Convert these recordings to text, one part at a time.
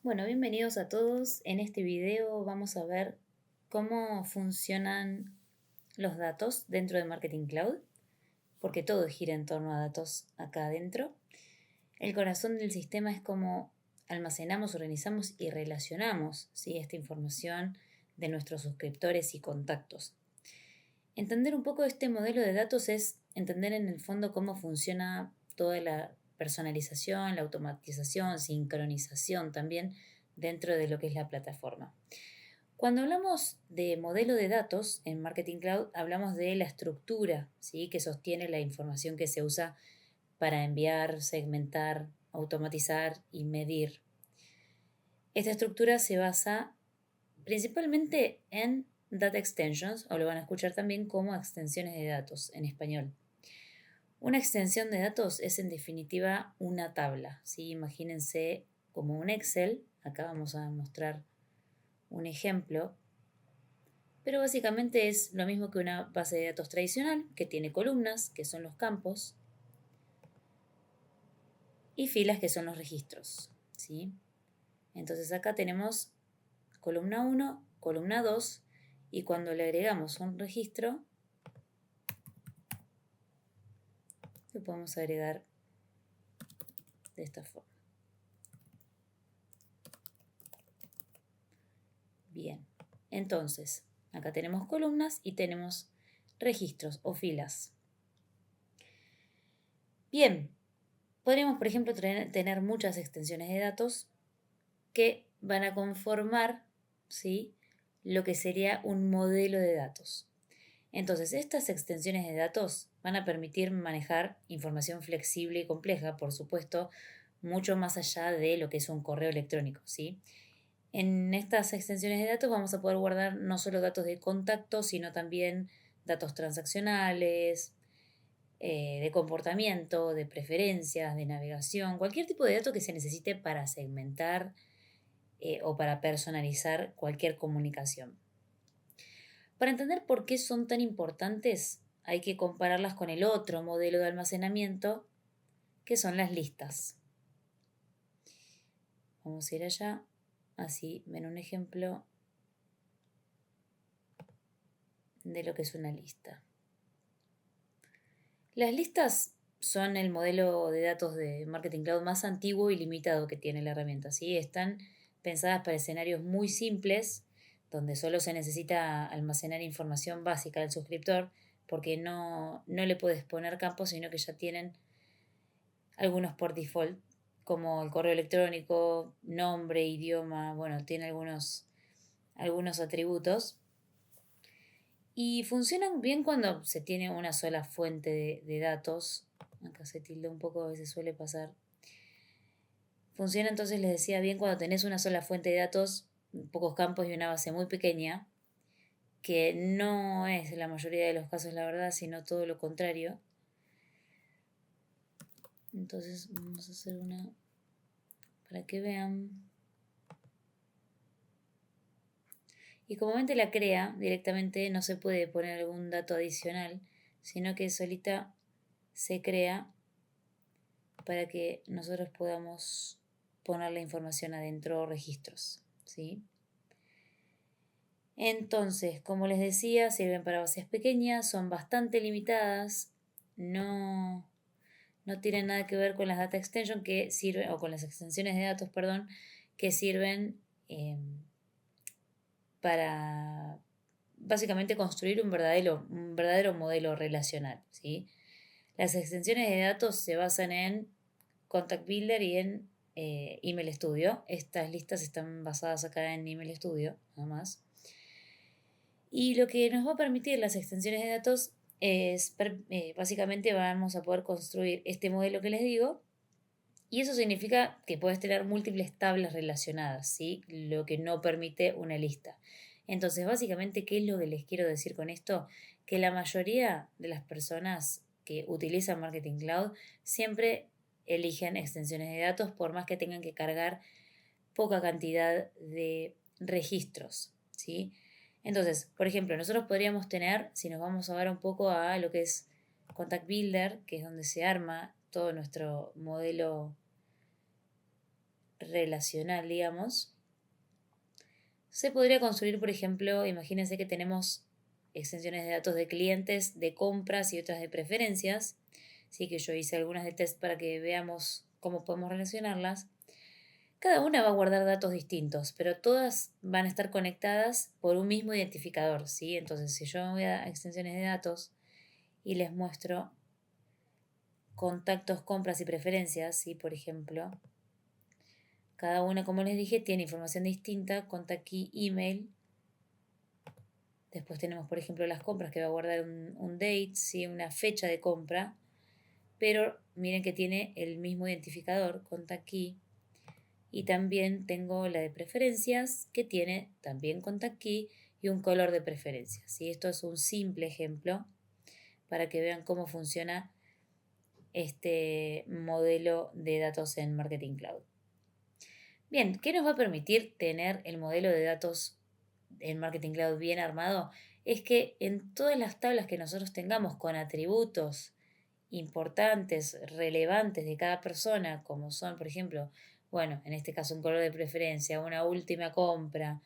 Bueno, bienvenidos a todos. En este video vamos a ver cómo funcionan los datos dentro de Marketing Cloud, porque todo gira en torno a datos acá adentro. El corazón del sistema es cómo almacenamos, organizamos y relacionamos, ¿sí?, esta información de nuestros suscriptores y contactos. Entender un poco este modelo de datos es entender en el fondo cómo funciona toda la personalización, la automatización, sincronización también dentro de lo que es la plataforma. Cuando hablamos de modelo de datos en Marketing Cloud, hablamos de la estructura, ¿sí?, que sostiene la información que se usa para enviar, segmentar, automatizar y medir. Esta estructura se basa principalmente en data extensions, o lo van a escuchar también como extensiones de datos en español. Una extensión de datos es en definitiva una tabla, ¿sí? Imagínense como un Excel. Acá vamos a mostrar un ejemplo, pero básicamente es lo mismo que una base de datos tradicional, que tiene columnas, que son los campos, y filas, que son los registros, ¿sí? Entonces acá tenemos columna 1, columna 2, y cuando le agregamos un registro, lo podemos agregar de esta forma. Bien, entonces acá tenemos columnas y tenemos registros o filas. Bien, podríamos, por ejemplo, tener muchas extensiones de datos que van a conformar, ¿sí?, lo que sería un modelo de datos. Entonces, estas extensiones de datos van a permitir manejar información flexible y compleja, por supuesto, mucho más allá de lo que es un correo electrónico, ¿sí? En estas extensiones de datos vamos a poder guardar no solo datos de contacto, sino también datos transaccionales, de comportamiento, de preferencias, de navegación, cualquier tipo de dato que se necesite para segmentar o para personalizar cualquier comunicación. Para entender por qué son tan importantes, hay que compararlas con el otro modelo de almacenamiento, que son las listas. Vamos a ir allá, así ven un ejemplo de lo que es una lista. Las listas son el modelo de datos de Marketing Cloud más antiguo y limitado que tiene la herramienta, ¿sí? Están pensadas para escenarios muy simples, donde solo se necesita almacenar información básica del suscriptor, porque no le puedes poner campos, sino que ya tienen algunos por default, como el correo electrónico, nombre, idioma, bueno, tiene algunos atributos. Y funcionan bien cuando se tiene una sola fuente de datos. Acá se tilda un poco, a veces suele pasar. Funciona, entonces, les decía, bien cuando tenés una sola fuente de datos, pocos campos y una base muy pequeña, que no es la mayoría de los casos la verdad, sino todo lo contrario. Entonces vamos a hacer una para que vean. Y como ven, la crea directamente, no se puede poner algún dato adicional, sino que solita se crea para que nosotros podamos poner la información adentro, registros, ¿sí? Entonces, como les decía, sirven para bases pequeñas, son bastante limitadas, no tienen nada que ver con las data extension que sirven, o con las extensiones de datos, perdón, que sirven para básicamente construir un verdadero modelo relacional, ¿sí? Las extensiones de datos se basan en Contact Builder y en Email Studio. Estas listas están basadas acá en Email Studio, nada más. Y lo que nos va a permitir las extensiones de datos es, básicamente vamos a poder construir este modelo que les digo, y eso significa que puedes tener múltiples tablas relacionadas, ¿sí? Lo que no permite una lista. Entonces, básicamente, ¿qué es lo que les quiero decir con esto? Que la mayoría de las personas que utilizan Marketing Cloud siempre eligen extensiones de datos, por más que tengan que cargar poca cantidad de registros, ¿sí? Entonces, por ejemplo, nosotros podríamos tener, si nos vamos ahora un poco a lo que es Contact Builder, que es donde se arma todo nuestro modelo relacional, digamos, se podría construir, por ejemplo, imagínense que tenemos extensiones de datos de clientes, de compras y otras de preferencias. Sí, que yo hice algunas de test para que veamos cómo podemos relacionarlas. Cada una va a guardar datos distintos, pero todas van a estar conectadas por un mismo identificador, ¿sí? Entonces, si yo voy a extensiones de datos y les muestro contactos, compras y preferencias, ¿sí? Por ejemplo, cada una, como les dije, tiene información distinta, contact key, email. Después tenemos, por ejemplo, las compras que va a guardar un date, ¿sí? Una fecha de compra. Pero miren que tiene el mismo identificador, contact key. Y también tengo la de preferencias, que tiene también contact key y un color de preferencias, ¿sí? Esto es un simple ejemplo para que vean cómo funciona este modelo de datos en Marketing Cloud. Bien, ¿qué nos va a permitir tener el modelo de datos en Marketing Cloud bien armado? Es que en todas las tablas que nosotros tengamos con atributos importantes, relevantes de cada persona, como son, por ejemplo, bueno, en este caso un color de preferencia, una última compra,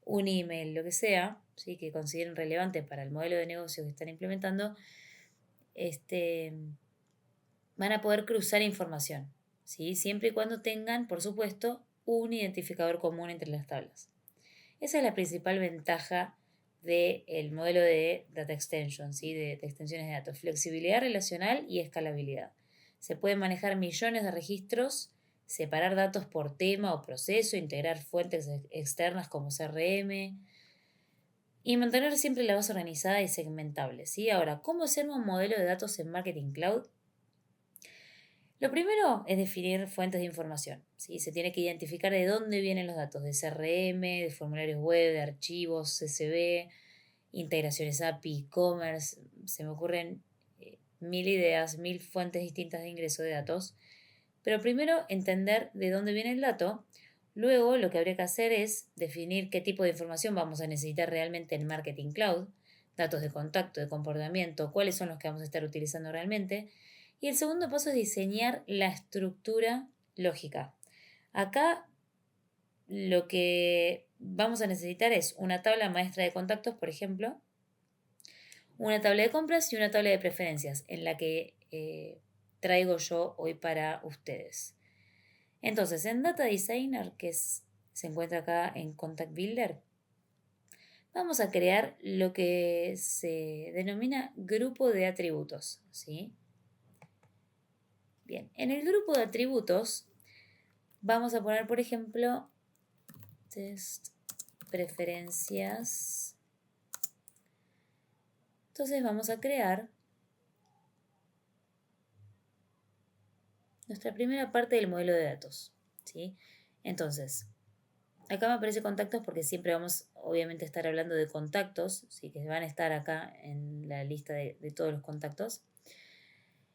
un email, lo que sea, ¿sí? Que consideren relevante para el modelo de negocio que están implementando, van a poder cruzar información, ¿sí? Siempre y cuando tengan, por supuesto, un identificador común entre las tablas. Esa es la principal ventaja del modelo de Data Extension, ¿sí? de extensiones de datos. Flexibilidad relacional y escalabilidad. Se pueden manejar millones de registros, separar datos por tema o proceso, integrar fuentes externas como CRM y mantener siempre la base organizada y segmentable, ¿sí? Ahora, ¿cómo hacer un modelo de datos en Marketing Cloud? Lo primero es definir fuentes de información, ¿sí? Se tiene que identificar de dónde vienen los datos, de CRM, de formularios web, de archivos, CSV, integraciones API, e-commerce. Se me ocurren mil ideas, mil fuentes distintas de ingreso de datos. Pero primero entender de dónde viene el dato. Luego lo que habría que hacer es definir qué tipo de información vamos a necesitar realmente en Marketing Cloud. Datos de contacto, de comportamiento, cuáles son los que vamos a estar utilizando realmente. Y el segundo paso es diseñar la estructura lógica. Acá lo que vamos a necesitar es una tabla maestra de contactos, por ejemplo, una tabla de compras y una tabla de preferencias en la que traigo yo hoy para ustedes. Entonces, en Data Designer, se encuentra acá en Contact Builder, vamos a crear lo que se denomina grupo de atributos, ¿sí? Bien, en el grupo de atributos vamos a poner, por ejemplo, test preferencias. Entonces vamos a crear nuestra primera parte del modelo de datos, ¿sí? Entonces, acá me aparece contactos porque siempre vamos, obviamente, a estar hablando de contactos, ¿sí? Que van a estar acá en la lista de todos los contactos.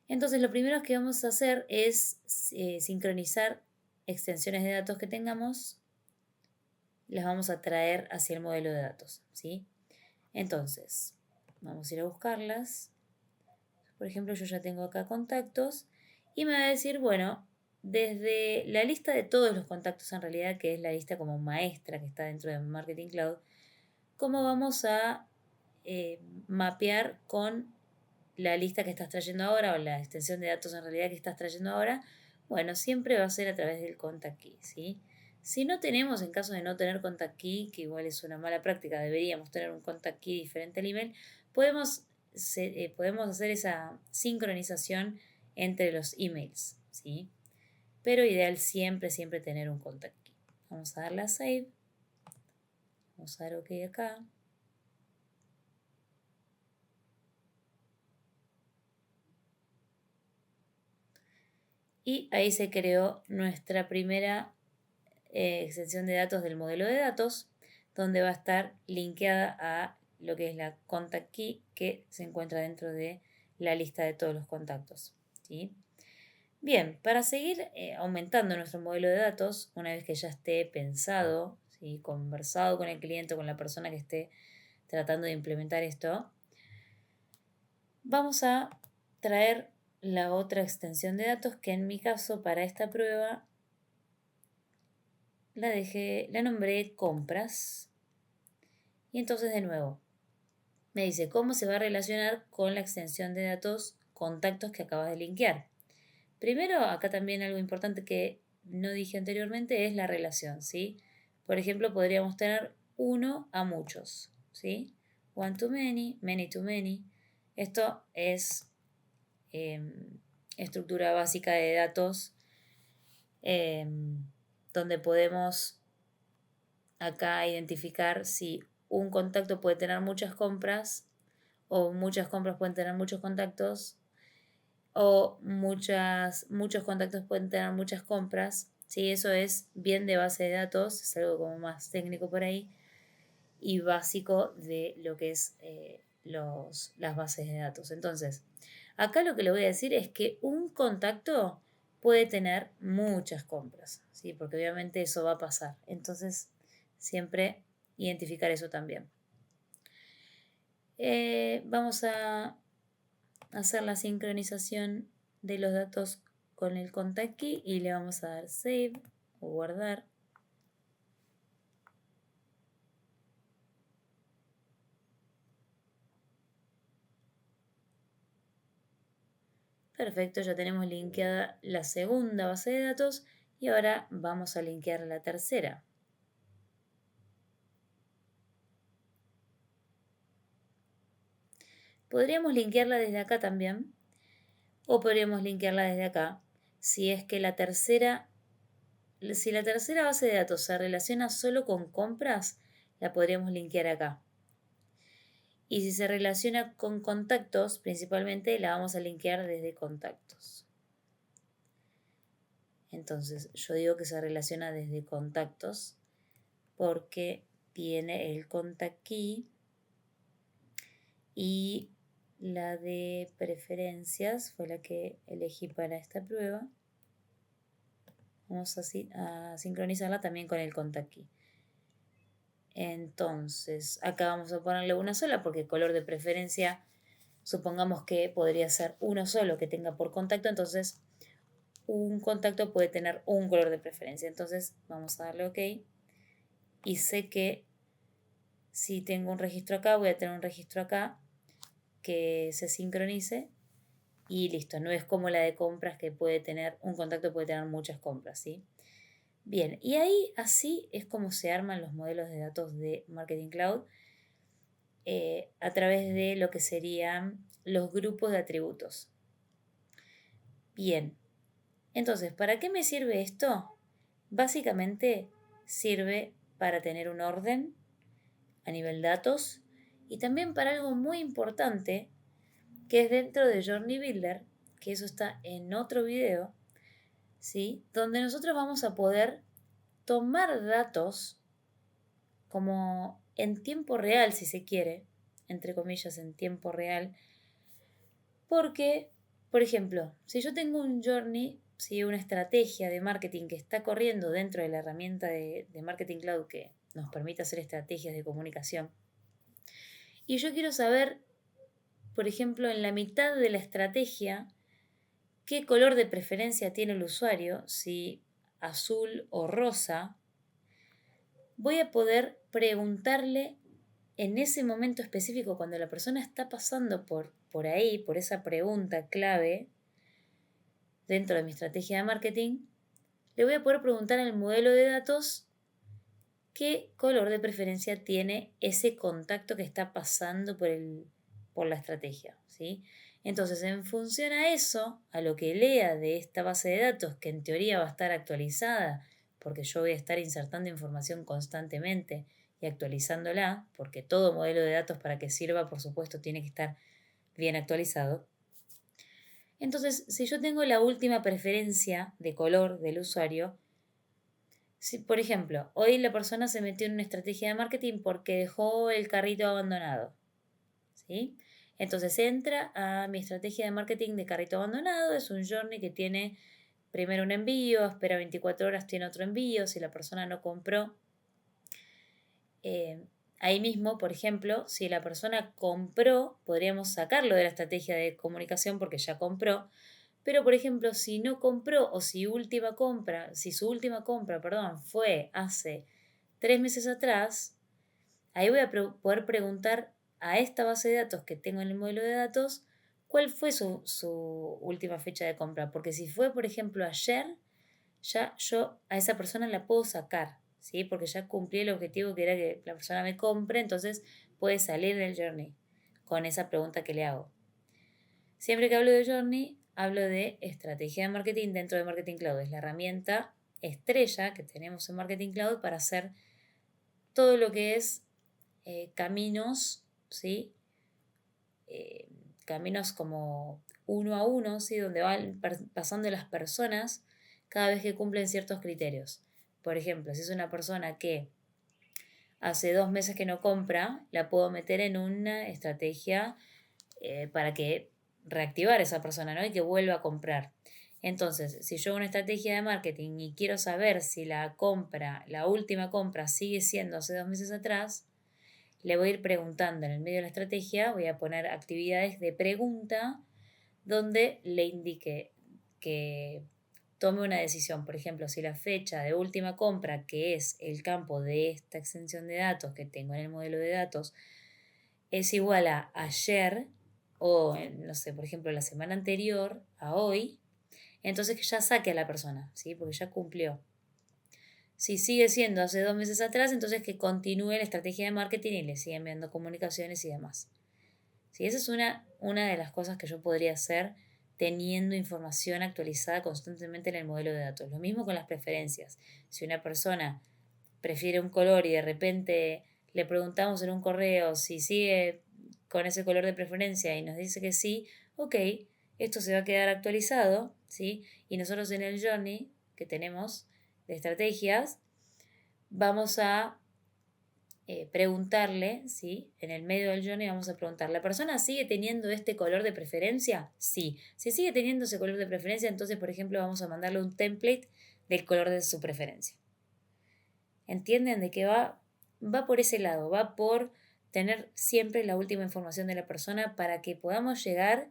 Entonces, lo primero que vamos a hacer es sincronizar extensiones de datos que tengamos, las vamos a traer hacia el modelo de datos, ¿sí? Entonces, vamos a ir a buscarlas. Por ejemplo, yo ya tengo acá contactos y me va a decir, bueno, desde la lista de todos los contactos en realidad, que es la lista como maestra que está dentro de Marketing Cloud, cómo vamos a mapear con la lista que estás trayendo ahora o la extensión de datos en realidad que estás trayendo ahora. Bueno, siempre va a ser a través del contact key, ¿sí? Si no tenemos, en caso de no tener contact key, que igual es una mala práctica, deberíamos tener un contact key diferente al email, podemos hacer esa sincronización entre los emails, ¿sí? Pero ideal siempre, siempre tener un contact key. Vamos a darle a Save. Vamos a dar OK acá. Y ahí se creó nuestra primera extensión de datos del modelo de datos, donde va a estar linkeada a lo que es la contact key que se encuentra dentro de la lista de todos los contactos, ¿sí? Bien, para seguir aumentando nuestro modelo de datos, una vez que ya esté pensado, ¿sí? Conversado con el cliente, con la persona que esté tratando de implementar esto, vamos a traer la otra extensión de datos que en mi caso para esta prueba la nombré compras. Y entonces de nuevo, me dice cómo se va a relacionar con la extensión de datos contactos que acabas de linkear. Primero, acá también algo importante que no dije anteriormente es la relación, ¿sí? Por ejemplo, podríamos tener uno a muchos, ¿sí? One to many, many to many. Esto es estructura básica de datos donde podemos acá identificar si un contacto puede tener muchas compras o muchas compras pueden tener muchos contactos o muchos contactos pueden tener muchas compras. Sí, eso es bien de base de datos, es algo como más técnico por ahí y básico de lo que es las bases de datos. Entonces, acá lo que le voy a decir es que un contacto puede tener muchas compras, ¿sí? Porque obviamente eso va a pasar. Entonces, siempre identificar eso también. Vamos a hacer la sincronización de los datos con el contact key y le vamos a dar save o guardar. Perfecto, ya tenemos linkeada la segunda base de datos y ahora vamos a linkear la tercera. Podríamos linkearla desde acá también o podríamos linkearla desde acá si es que si la tercera base de datos se relaciona solo con compras, la podríamos linkear acá. Y si se relaciona con contactos, principalmente la vamos a linkear desde contactos. Entonces, yo digo que se relaciona desde contactos porque tiene el contact key y la de preferencias fue la que elegí para esta prueba. Vamos a sincronizarla también con el contact key. Entonces, acá vamos a ponerle una sola porque el color de preferencia, supongamos que podría ser uno solo que tenga por contacto, entonces un contacto puede tener un color de preferencia. Entonces, vamos a darle OK. Y sé que si tengo un registro acá, voy a tener un registro acá que se sincronice y listo. No es como la de compras que puede tener, un contacto puede tener muchas compras, ¿sí? Bien, y ahí así es como se arman los modelos de datos de Marketing Cloud a través de lo que serían los grupos de atributos. Bien, entonces, ¿para qué me sirve esto? Básicamente sirve para tener un orden a nivel datos y también para algo muy importante que es dentro de Journey Builder, que eso está en otro video, ¿sí? Donde nosotros vamos a poder tomar datos como en tiempo real, si se quiere, entre comillas, en tiempo real, porque, por ejemplo, si yo tengo un journey, si una estrategia de marketing que está corriendo dentro de la herramienta de Marketing Cloud que nos permite hacer estrategias de comunicación, y yo quiero saber, por ejemplo, en la mitad de la estrategia, qué color de preferencia tiene el usuario, si azul o rosa, voy a poder preguntarle en ese momento específico, cuando la persona está pasando por ahí, por esa pregunta clave dentro de mi estrategia de marketing, le voy a poder preguntar al modelo de datos qué color de preferencia tiene ese contacto que está pasando por la estrategia, ¿sí? Entonces, en función a eso, a lo que lea de esta base de datos, que en teoría va a estar actualizada, porque yo voy a estar insertando información constantemente y actualizándola, porque todo modelo de datos para que sirva, por supuesto, tiene que estar bien actualizado. Entonces, si yo tengo la última preferencia de color del usuario, si, por ejemplo, hoy la persona se metió en una estrategia de marketing porque dejó el carrito abandonado, ¿sí? Entonces entra a mi estrategia de marketing de carrito abandonado, es un journey que tiene primero un envío, espera 24 horas, tiene otro envío, si la persona no compró. Ahí mismo, por ejemplo, si la persona compró, podríamos sacarlo de la estrategia de comunicación porque ya compró, Pero, por ejemplo, si no compró o si su última compra, perdón, fue hace 3 meses atrás, ahí voy a poder preguntar a esta base de datos que tengo en el modelo de datos cuál fue su última fecha de compra. Porque si fue, por ejemplo, ayer, ya yo a esa persona la puedo sacar, ¿sí? Porque ya cumplí el objetivo que era que la persona me compre, entonces puede salir del journey con esa pregunta que le hago. Siempre que hablo de journey, hablo de estrategia de marketing dentro de Marketing Cloud. Es la herramienta estrella que tenemos en Marketing Cloud para hacer todo lo que es caminos, ¿sí? Caminos como uno a uno, ¿sí? Donde van pasando las personas cada vez que cumplen ciertos criterios. Por ejemplo, si es una persona que hace 2 meses que no compra, la puedo meter en una estrategia para que reactivar a esa persona, ¿no? Y que vuelva a comprar. Entonces, si yo hago una estrategia de marketing y quiero saber si la compra, la última compra sigue siendo hace 2 meses atrás, le voy a ir preguntando en el medio de la estrategia, voy a poner actividades de pregunta donde le indique que tome una decisión. Por ejemplo, si la fecha de última compra, que es el campo de esta extensión de datos que tengo en el modelo de datos, es igual a ayer o, no sé, por ejemplo, la semana anterior a hoy, entonces que ya saque a la persona, ¿sí? Porque ya cumplió. Si sigue siendo hace 2 meses atrás, entonces que continúe la estrategia de marketing y le siga enviando comunicaciones y demás. ¿Sí? Esa es una de las cosas que yo podría hacer teniendo información actualizada constantemente en el modelo de datos. Lo mismo con las preferencias. Si una persona prefiere un color y de repente le preguntamos en un correo si sigue con ese color de preferencia y nos dice que sí, ok, esto se va a quedar actualizado, ¿sí? Y nosotros en el journey que tenemos de estrategias vamos a preguntarle, ¿sí? En el medio del journey vamos a preguntar, ¿la persona sigue teniendo este color de preferencia? Sí. Si sigue teniendo ese color de preferencia, entonces, por ejemplo, vamos a mandarle un template del color de su preferencia. ¿Entienden de qué va? Va por ese lado, va por tener siempre la última información de la persona para que podamos llegar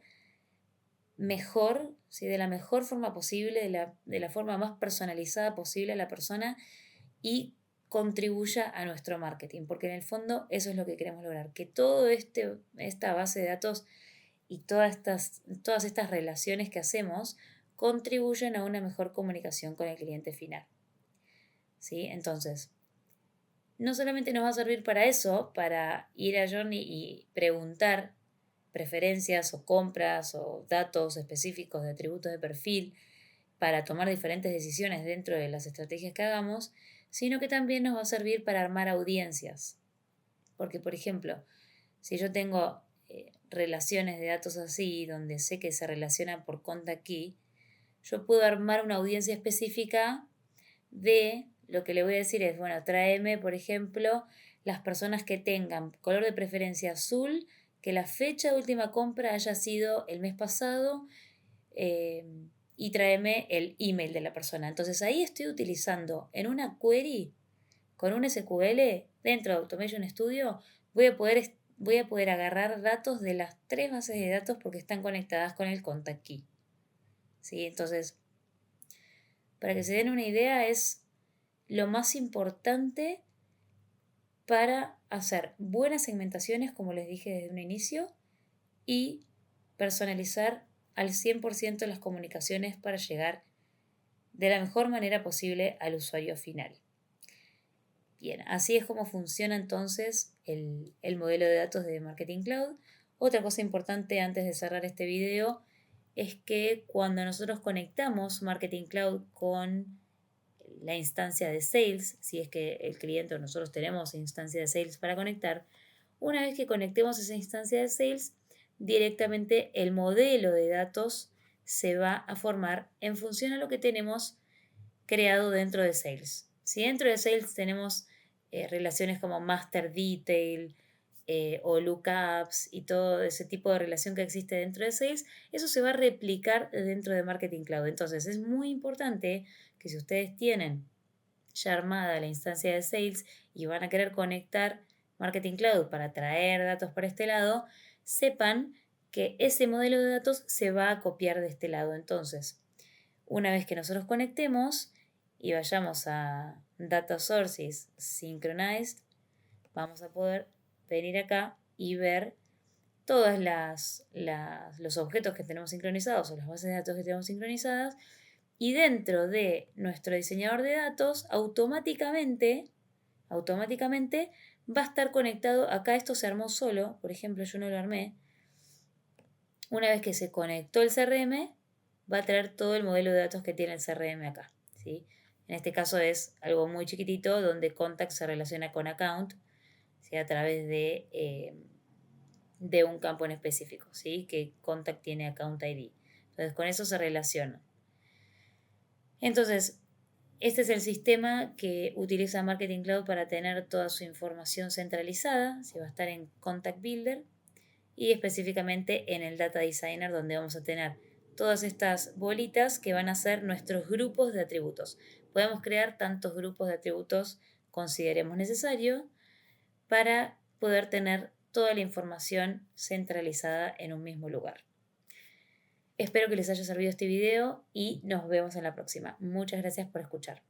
mejor, ¿sí? De la mejor forma posible, de la forma más personalizada posible a la persona y contribuya a nuestro marketing, porque en el fondo eso es lo que queremos lograr, que esta base de datos y todas estas relaciones que hacemos contribuyan a una mejor comunicación con el cliente final. ¿Sí? Entonces, no solamente nos va a servir para eso, para ir a Journey y preguntar preferencias o compras o datos específicos de atributos de perfil para tomar diferentes decisiones dentro de las estrategias que hagamos, sino que también nos va a servir para armar audiencias. Porque, por ejemplo, si yo tengo relaciones de datos así, donde sé que se relacionan por contact key, yo puedo armar una audiencia específica de lo que le voy a decir es, bueno, tráeme, por ejemplo, las personas que tengan color de preferencia azul, que la fecha de última compra haya sido el mes pasado y tráeme el email de la persona. Entonces ahí estoy utilizando en una query con un SQL dentro de Automation Studio, voy a poder agarrar datos de las 3 bases de datos porque están conectadas con el contact key. ¿Sí? Entonces, para que se den una idea, es lo más importante para hacer buenas segmentaciones, como les dije desde un inicio, y personalizar al 100% las comunicaciones para llegar de la mejor manera posible al usuario final. Bien, así es como funciona entonces el modelo de datos de Marketing Cloud. Otra cosa importante antes de cerrar este video es que cuando nosotros conectamos Marketing Cloud con la instancia de Sales, si es que el cliente o nosotros tenemos instancia de Sales para conectar, una vez que conectemos esa instancia de Sales, directamente el modelo de datos se va a formar en función a lo que tenemos creado dentro de Sales. Si dentro de Sales tenemos relaciones como Master Detail o Lookups y todo ese tipo de relación que existe dentro de Sales, eso se va a replicar dentro de Marketing Cloud. Entonces es muy importante que si ustedes tienen ya armada la instancia de Sales y van a querer conectar Marketing Cloud para traer datos para este lado, sepan que ese modelo de datos se va a copiar de este lado. Entonces, una vez que nosotros conectemos y vayamos a Data Sources Synchronized, vamos a poder venir acá y ver todos los objetos que tenemos sincronizados o las bases de datos que tenemos sincronizadas, y dentro de nuestro diseñador de datos automáticamente va a estar conectado. Acá esto se armó solo, por ejemplo yo no lo armé. Una vez que se conectó el CRM, va a traer todo el modelo de datos que tiene el CRM acá, ¿sí? En este caso es algo muy chiquitito donde contact se relaciona con account, ¿sí? A través de un campo en específico, ¿sí? Que contact tiene account ID. Entonces con eso se relaciona. Entonces, este es el sistema que utiliza Marketing Cloud para tener toda su información centralizada. Se va a estar en Contact Builder y específicamente en el Data Designer, donde vamos a tener todas estas bolitas que van a ser nuestros grupos de atributos. Podemos crear tantos grupos de atributos consideremos necesario para poder tener toda la información centralizada en un mismo lugar. Espero que les haya servido este video y nos vemos en la próxima. Muchas gracias por escuchar.